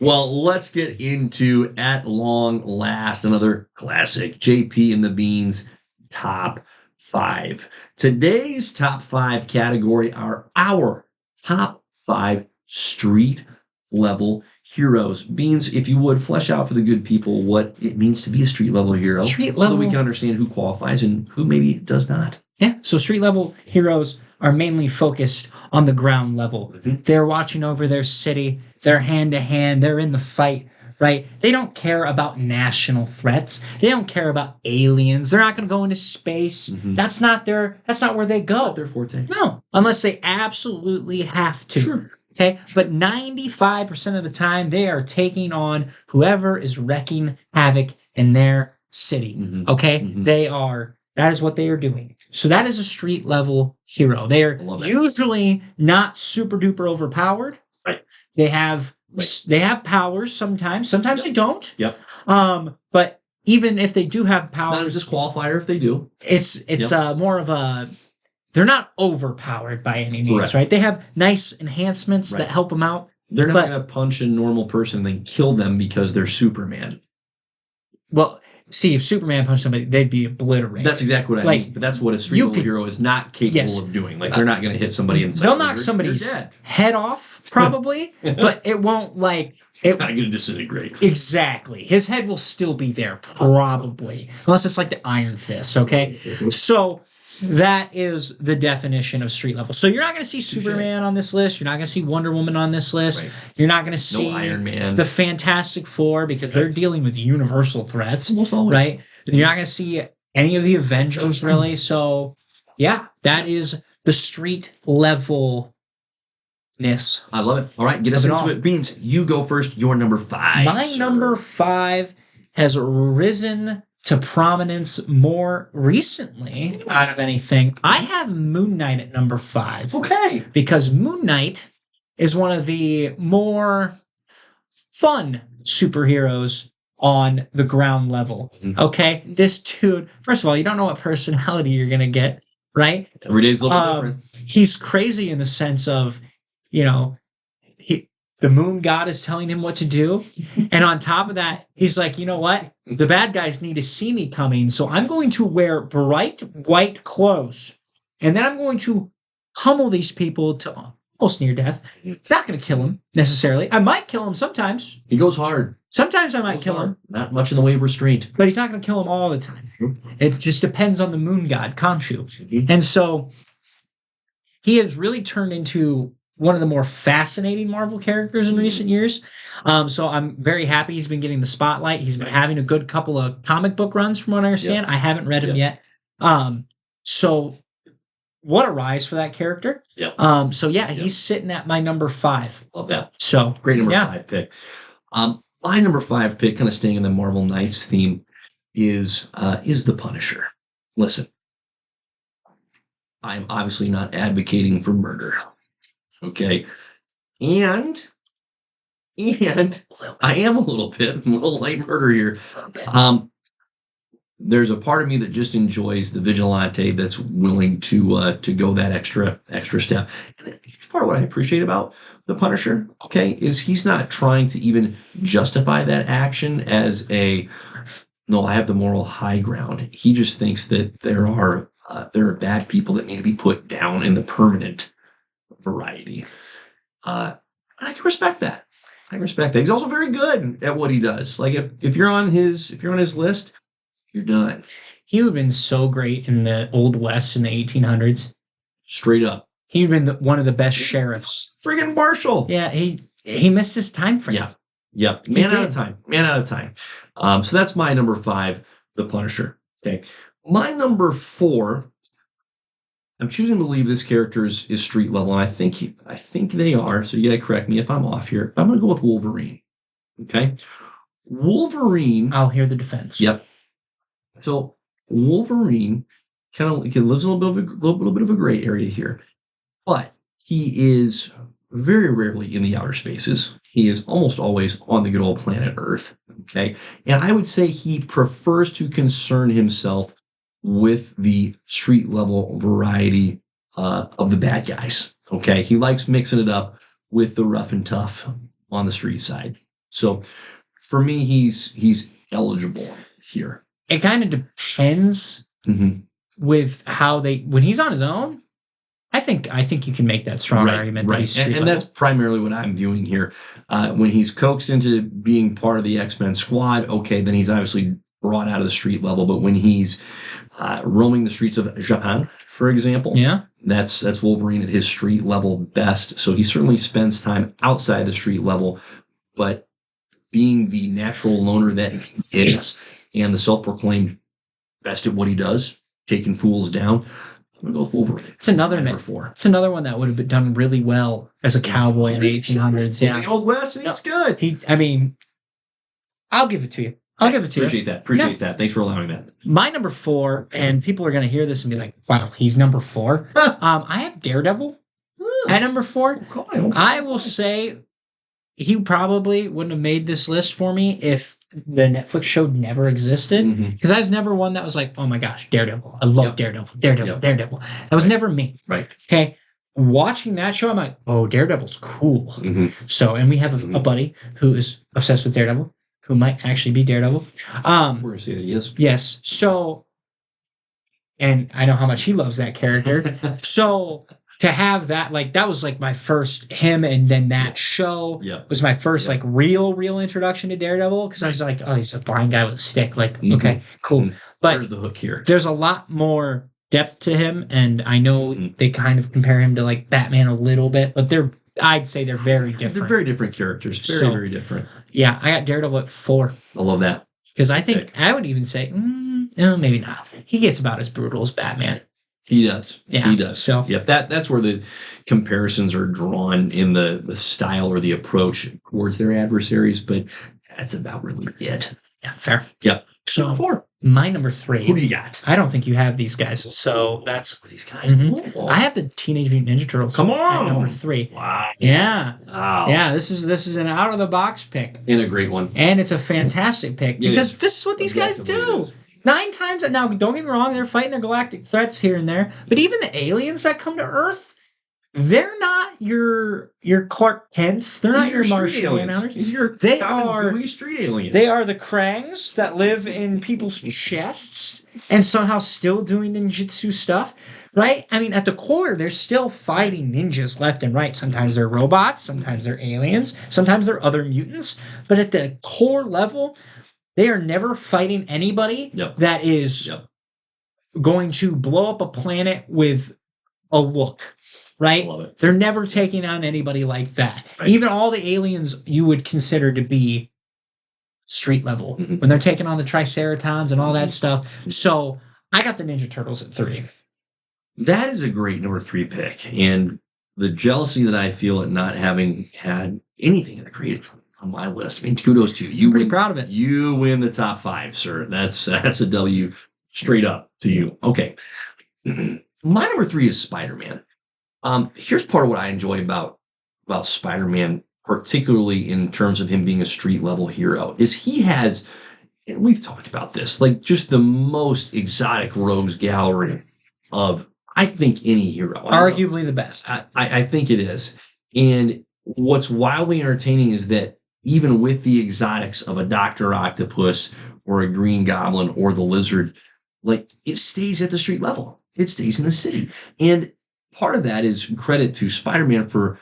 Well, let's get into, at long last, another classic JP and the Beans top five. Today's top five category are our top five street level heroes. Beans, if you would flesh out for the good people what it means to be a street level hero, Street so level. that we can understand who qualifies and who maybe does not. Yeah. So street level heroes are mainly focused on the ground level. Mhm. They're watching over their city. They're hand to hand. They're in the fight, right? They don't care about national threats. They don't care about aliens. They're not going to go into space. Mhm. That's not where they go. Not their forte. No, unless they absolutely have to. Sure. Okay. But 95% of the time, they are taking on whoever is wrecking havoc in their city. Mhm. Okay. Mhm. That is what they are doing. So that is a street level hero. They are I love that. usually not super duper overpowered. Right. They have Right. powers sometimes. Sometimes they don't. Yep. But even if they do have Not a powers, disqualifier if they do. it's more of a, they're not overpowered by any means, Correct. right? They have nice enhancements Right. that help them out. They're not But- going to punch a normal person and then kill them because they're Superman. Well, see, if Superman punched somebody, they'd be obliterated. That's exactly what I Like, mean. But that's what a street you level could- hero is not capable Yes. of doing. Like, they're not going to hit somebody in the They'll side. knock somebody's You're dead. head off, probably, but it won't like it. Not going to disintegrate. Exactly. His head will still be there, probably. Unless it's like the Iron Fist, okay? So that is the definition of street level. So you're not going to see Superman on this list. You're not going to see Wonder Woman on this list. Right. You're not going to see No Iron Man. the Fantastic Four because they're dealing with universal threats, Almost always. right? You're not going to see any of the Avengers, really. So, yeah, that is the street levelness. I love it. All right, get us Of it into all. it. Beans, you go first. Your number five. My sir. number five has risen to prominence more recently out of anything. I have Moon Knight at number five Okay. because Moon Knight is one of the more fun superheroes on the ground level. Mhm. Okay? This dude, first of all, you don't know what personality you're going to get, right? Every day's a little bit different. He's crazy in the sense of, the moon god is telling him what to do. And on top of that, he's like, you know what? The bad guys need to see me coming. So I'm going to wear bright white clothes. And then I'm going to pummel these people to almost near death. Not going to kill him necessarily. I might kill him sometimes. He goes hard. Sometimes I might Goes kill hard. him. Not much in the way of restraint. But he's not going to kill him all the time. It just depends on the moon god, Khonshu. And so he has really turned into one of the more fascinating Marvel characters in recent years. So I'm very happy he's been getting the spotlight. He's been having a good couple of comic book runs from what I understand. I haven't read him yet. So what a rise for that character. Yep. He's sitting at my number five. Love that. So Great number yeah. five pick. My number five pick, kind of staying in the Marvel Knights theme, is the Punisher. Listen, I'm obviously not advocating for murder. Okay. And I am a little light murder here. There's a part of me that just enjoys the vigilante that's willing to go that extra step. And part of what I appreciate about the Punisher, okay, is he's not trying to even justify that action as no, I have the moral high ground. He just thinks that there are bad people that need to be put down in the permanent variety. I can respect that. He's also very good at what he does. Like if you're on his list, you're done. He would have been so great in the Old West in the 1800s. Straight up. He would have been one of the best sheriffs. Friggin' Marshall. Yeah, he missed his time frame. Yeah. Yep. Man out of time. So that's my number five, the Punisher. Okay. My number four, I'm choosing to believe this character is street level, and I think they are. So you gotta correct me if I'm off here. I'm gonna go with Wolverine. Okay. Wolverine. I'll hear the defense. Yep. So Wolverine kind of lives in a little bit of a gray area here, but he is very rarely in the outer spaces. He is almost always on the good old planet Earth. Okay. And I would say he prefers to concern himself with the street level variety of the bad guys. Okay. He likes mixing it up with the rough and tough on the street side. So for me, he's eligible here. It kind of depends Mm-hmm. with how when he's on his own. I think you can make that strong argument that he's street and level. that's primarily what I'm viewing here. When he's coaxed into being part of the X-Men squad, okay, then he's obviously brought out of the street level. But when he's roaming the streets of Japan, for example, yeah, that's Wolverine at his street level best. So he certainly spends time outside the street level, but being the natural loner that he is and the self-proclaimed best at what he does, taking fools down, I'm going to go with Wolverine. It's another number 4. It's another one that would have been done really well as a cowboy in the 1800s. Yeah, the Old West, and he's good. I'll give it to you. I'll give it to you. Appreciate that. Thanks for allowing that. My number 4, and people are going to hear this and be like, "Wow, he's number 4." I have Daredevil at number 4. Okay. I will say he probably wouldn't have made this list for me if the Netflix show never existed, because I was never one that was like, "Oh my gosh, Daredevil! I love Daredevil. Daredevil." That was never me. Right. Okay. Watching that show, I'm like, "Oh, Daredevil's cool." Mm-hmm. So, and we have a buddy who is obsessed with Daredevil, who might actually be Daredevil. We're going to say that he is. Yes. So, and I know how much he loves that character. So to have that, like, that was like my first him, and then that show was my first like real introduction to Daredevil, because I was like, oh, he's a blind guy with a stick. Like, okay, cool. But there's the hook here. There's a lot more depth to him, and I know they kind of compare him to like Batman a little bit, but I'd say they're very different. They're very different characters. Very different. Yeah, I got Daredevil at 4. I love that. Because I think I would even say, no, maybe not. He gets about as brutal as Batman. He does. Yeah. He does. So that's where the comparisons are drawn in the style or the approach towards their adversaries, but that's about really it. Yeah, fair. Yep. So number 4. My number 3. Who do you got? I don't think you have these guys. So that's these guys. I have the Teenage Mutant Ninja Turtles. Come on. At number 3. Wow. Yeah. Wow. Yeah. This is an out of the box pick. And a great one. And it's a fantastic pick because this is what these guys do. 9 times now, don't get me wrong, they're fighting their galactic threats here and there, but even the aliens that come to Earth, they're not your Clark Kents. They're not your Martian aliens. They are street aliens. They are the Krangs that live in people's chests and somehow still doing ninjutsu stuff, right? I mean, at the core, they're still fighting ninjas left and right. Sometimes they're robots, sometimes they're aliens, sometimes they're other mutants, but at the core level, they are never fighting anybody that is going to blow up a planet with a look, right? They're never taking on anybody like that. Right. Even all the aliens you would consider to be street level when they're taking on the Triceratons and all that stuff. So I got the Ninja Turtles at 3. That is a great number 3 pick. And the jealousy that I feel at not having had anything in the creative on my list. I mean, kudos to you. Pretty proud of it. You win the top 5, sir. That's a W straight up to you. Okay. My number 3 is Spider-Man. Here's part of what I enjoy about Spider-Man, particularly in terms of him being a street level hero, is he has, and we've talked about this, like just the most exotic rogues gallery of, I think, any hero. Arguably the best. I think it is. And what's wildly entertaining is that even with the exotics of a Dr. Octopus or a Green Goblin or the Lizard, like, it stays at the street level. It stays in the city. And part of that is credit to Spider-Man for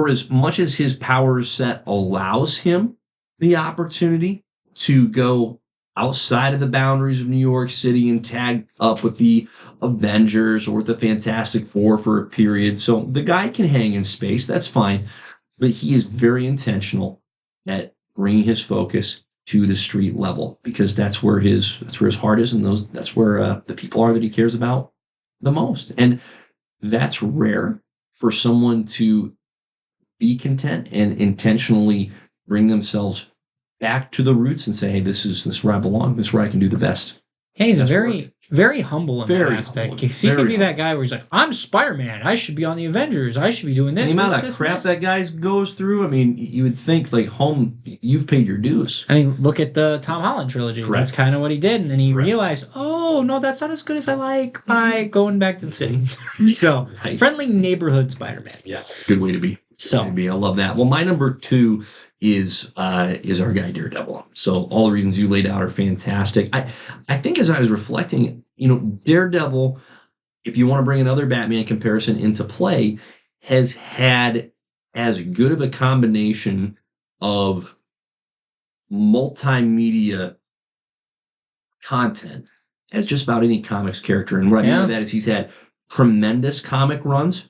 as much as his power set allows him the opportunity to go outside of the boundaries of New York City and tag up with the Avengers or with the Fantastic Four for a period. So the guy can hang in space. That's fine. But he is very intentional at bringing his focus to the street level, because that's where his heart is, and that's where the people are that he cares about the most. And that's rare for someone to be content and intentionally bring themselves back to the roots and say, hey, this is where I belong. This is where I can do the best. Yeah, he's very humble in that aspect. Humble. He could be that guy where he's like, I'm Spider-Man. I should be on the Avengers. I should be doing this. The amount of crap that guy goes through, I mean, you would think, like, you've paid your dues. I mean, look at the Tom Holland trilogy. Correct. That's kind of what he did. And then he realized, oh, no, that's not as good as I like by going back to the city. So, friendly neighborhood Spider-Man. Yeah, good way to be. So Maybe I love that. Well, my number 2 is our guy Daredevil. So all the reasons you laid out are fantastic. I think as I was reflecting, Daredevil, if you want to bring another Batman comparison into play, has had as good of a combination of multimedia content as just about any comics character. And what I mean by that is he's had tremendous comic runs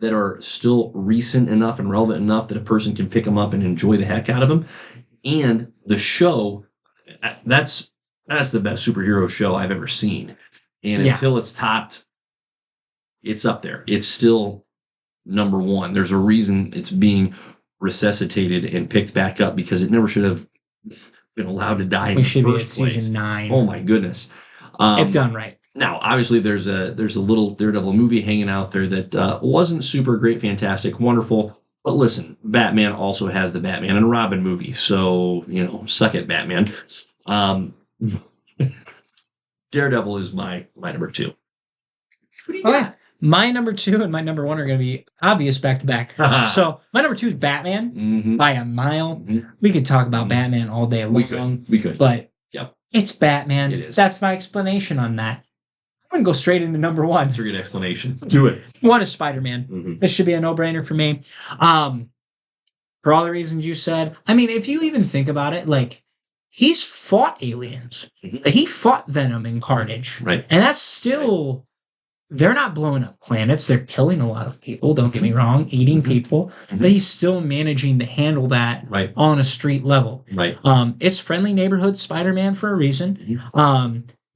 that are still recent enough and relevant enough that a person can pick them up and enjoy the heck out of them. And the show, that's the best superhero show I've ever seen. And until it's topped, it's up there. It's still number 1. There's a reason it's being resuscitated and picked back up, because it never should have been allowed to die in the first place. We should be at season 9. Oh my goodness. If done right. Now, obviously, there's a little Daredevil movie hanging out there that wasn't super great, fantastic, wonderful. But listen, Batman also has the Batman and Robin movie, so suck it, Batman. Daredevil is my number 2. Who do you got? My number 2 and my number 1 are going to be obvious back to back. So my number 2 is Batman by a mile. Mm-hmm. We could talk about Batman all day long. We could. But it's Batman. It is. That's my explanation on that. I'm going to go straight into number 1. That's a good explanation. Do it. 1 is Spider-Man. This should be a no-brainer for me. For all the reasons you said. I mean, if you even think about it, like, he's fought aliens. Like, he fought Venom and Carnage. Right. And that's still... They're not blowing up planets. They're killing a lot of people. Don't get me wrong. Eating people. But he's still managing to handle that on a street level. Right. It's friendly neighborhood Spider-Man for a reason.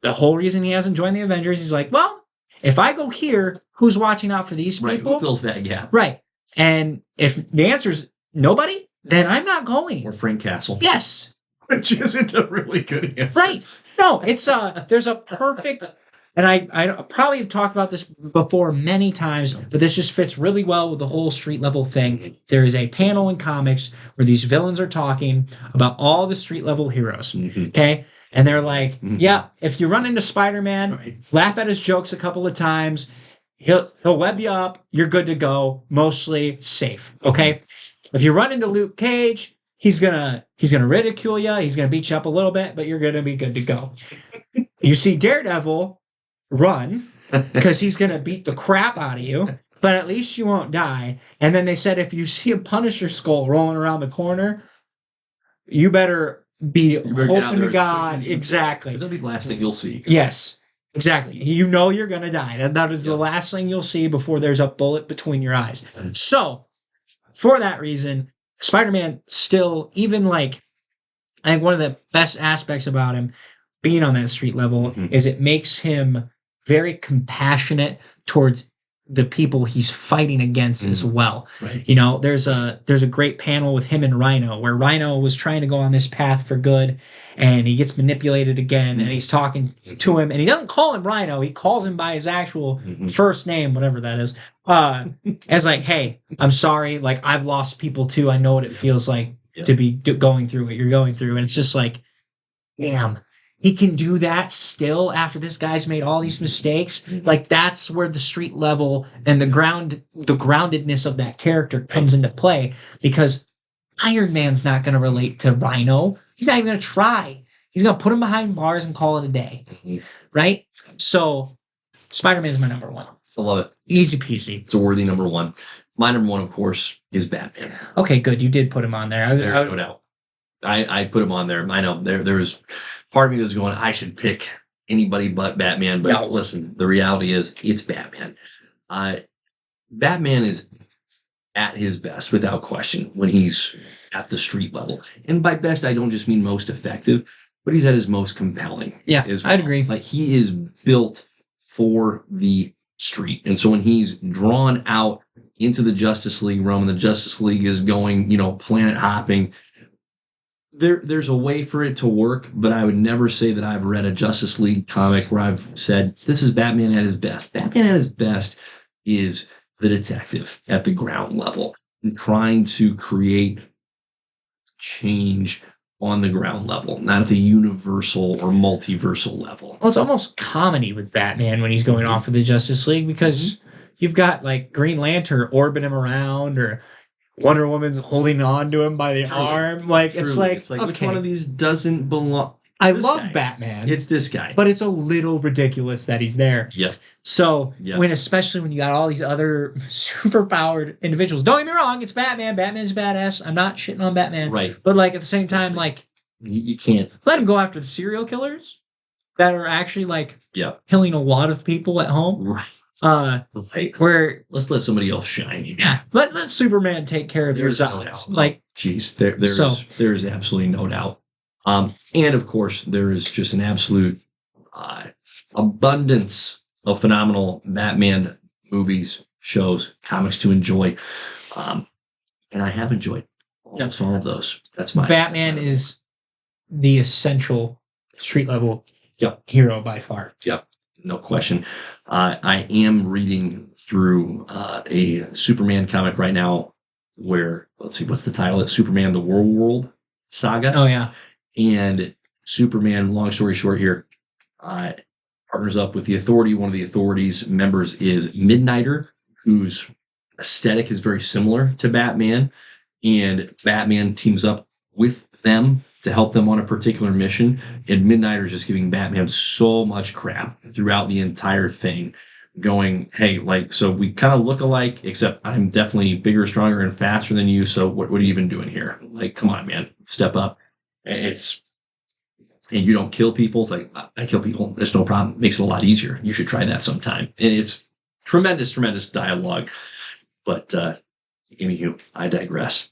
The whole reason he hasn't joined the Avengers, he's like, well, if I go here, who's watching out for these people? Right. Who fills that gap? Right. And if the answer is nobody, then I'm not going. Or Frank Castle. Yes. Which isn't a really good answer. Right. No, it's there's a perfect... And I probably have talked about this before many times, but this just fits really well with the whole street level thing. There is a panel in comics where these villains are talking about all the street level heroes. Okay? And they're like, yeah, if you run into Spider-Man, laugh at his jokes a couple of times, he'll web you up, you're good to go, mostly safe. Okay? If you run into Luke Cage, he's gonna ridicule you, he's gonna beat you up a little bit, but you're gonna be good to go. You see Daredevil run, because he's going to beat the crap out of you, but at least you won't die. And then they said if you see a Punisher skull rolling around the corner, you better be hoping to God. Exactly. Because that'll be the last thing you'll see. Yes, exactly. You're going to die. That is the last thing you'll see before there's a bullet between your eyes. So, for that reason, Spider-Man still, even I think one of the best aspects about him being on that street level is it makes him very compassionate towards the people he's fighting against as well. Right. There's a great panel with him and Rhino where Rhino was trying to go on this path for good and he gets manipulated again and he's talking to him and he doesn't call him Rhino. He calls him by his actual first name, whatever that is. As like, hey, I'm sorry. Like I've lost people too. I know what it feels like to be going through what you're going through. And it's just like, damn. He can do that still after this guy's made all these mistakes. Like that's where the street level and the groundedness of that character comes into play because Iron Man's not going to relate to Rhino. He's not even going to try. He's going to put him behind bars and call it a day. Right? So Spider-Man's my number 1. I love it. Easy peasy. It's a worthy number 1. My number 1, of course, is Batman. Okay, good. You did put him on there. There's no doubt. I put him on there. I know there was part of me that was going, I should pick anybody but Batman. But listen, the reality is it's Batman. Batman is at his best without question when he's at the street level. And by best, I don't just mean most effective, but he's at his most compelling. Yeah, I'd agree. Like he is built for the street. And so when he's drawn out into the Justice League realm and the Justice League is going, planet hopping, there's a way for it to work, but I would never say that I've read a Justice League comic where I've said, this is Batman at his best. Batman at his best is the detective at the ground level and trying to create change on the ground level, not at the universal or multiversal level. Well, it's almost comedy with Batman when he's going off of the Justice League because you've got like Green Lantern orbiting him around or Wonder Woman's holding on to him by the Truly. arm. Like, it's Truly. like, which okay. one of these doesn't belong? I This love guy. Batman. It's this guy. But it's a little ridiculous that he's there. Yeah. So Yeah. especially when you got all these other super powered individuals. Don't get me wrong, it's Batman. Batman's badass. I'm not shitting on Batman. Right. But like at the same time, like You can't. let him go after the serial killers that are actually like Yeah. killing a lot of people at home. Right. Like, Where let's let somebody else shine. let Superman take care of your There's no zombies. doubt. Like Jeez, there is absolutely no doubt. And of course, there is just an absolute abundance of phenomenal Batman movies, shows, comics to enjoy. And I have enjoyed almost all of those. That's my Batman that's my- is the essential street level Yep. hero by far. No question. I am reading through a Superman comic right now where, let's see, what's the title? It's Superman the World Saga. Oh yeah. And Superman, long story short here, partners up with the Authority. One of the Authority's members is Midnighter, whose aesthetic is very similar to Batman. And Batman teams up with them to help them on a particular mission. And Midnighter is just giving Batman so much crap throughout the entire thing, going, hey, like, so we kind of look alike, except I'm definitely bigger, stronger, and faster than you. So what are you even doing here? Like, come on, man, step up. And you don't kill people. It's like, I kill people. It's no problem. Makes it a lot easier. You should try that sometime. And it's tremendous, tremendous dialogue. But anywho, I digress.